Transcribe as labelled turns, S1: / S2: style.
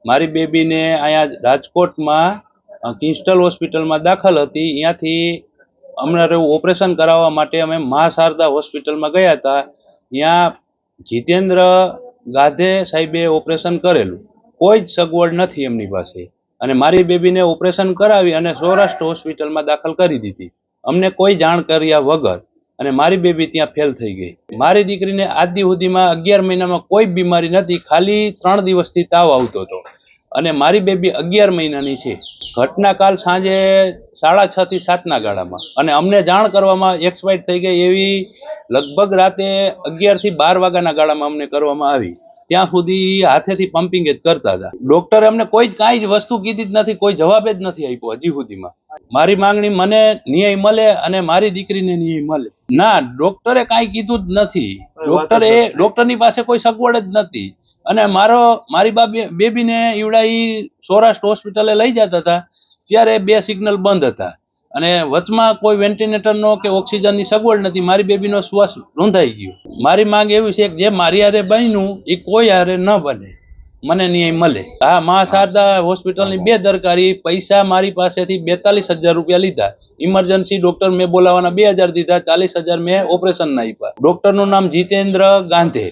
S1: મારી બેબીને અહીંયા રાજકોટમાં કિંસ્ટલ હોસ્પિટલમાં દાખલ હતી. ત્યાંથી અમારે ઓપરેશન કરાવવા માટે અમે મા શારદા હોસ્પિટલમાં ગયા હતા. ત્યાં જીતેન્દ્ર ગાધે સાહેબે ઓપરેશન કરેલું. કોઈ જ સગવડ નથી એમની પાસે, અને મારી બેબીને ઓપરેશન કરાવી અને સૌરાષ્ટ્ર હોસ્પિટલમાં દાખલ કરી દીધી અમને કોઈ જાણ કર્યા વગર, અને મારી બેબી ત્યાં ફેલ થઈ ગઈ. મારી દીકરીને આજ દી સુધીમાં 11 મહિનામાં કોઈ બીમારી નથી, ખાલી 3 દિવસથી તાવ આવતો હતો, અને મારી બેબી 11 મહિનાની છે. ઘટના કાલ સાંજે 6:30 થી 7ના ગાળામાં, અને અમને જાણ કરવામાં એક્સપાયર થઈ ગઈ એવી લગભગ રાતે 11 થી 12 વાગ્યાના ગાળામાં અમને કરવામાં આવી. ત્યાં સુધી હાથેથી પમ્પિંગ જ કરતા હતા. ડોક્ટરે અમને કોઈ જ કાંઈ જ વસ્તુ કીધી જ નથી, કોઈ જવાબ જ નથી આપ્યો હજી સુધીમાં. મારી માંગણી મને ન્યાય મળે અને મારી દીકરીને ન્યાય મળે. ના, ડોક્ટરે કાંઈ કીધું જ નથી. ડોક્ટરની પાસે કોઈ સગવડ જ નથી, અને મારી બેબીને ઈવડા સૌરાષ્ટ્ર હોસ્પિટલે લઈ જતા હતા ત્યારે 2 સિગ્નલ બંધ હતા, અને વચમાં કોઈ વેન્ટિલેટરનો કે ઓક્સિજનની સગવડ નથી. મારી બેબીનો શ્વાસ રૂંધાઈ ગયો. મારી માંગ એવી છે કે જે મારી હારે બન્યું એ કોઈ હારે ન બને, મને ન્યાય મળે. હા, મા શારદા હોસ્પિટલની બેદરકારી, પૈસા મારી પાસેથી 42,000 રૂપિયા લીધા. ઇમરજન્સી ડોક્ટર મેં બોલાવવાના 2,000 દીધા, 40,000 મેં ઓપરેશનના આપ્યા. ડોક્ટરનું નામ જીતેન્દ્ર ગાંધે.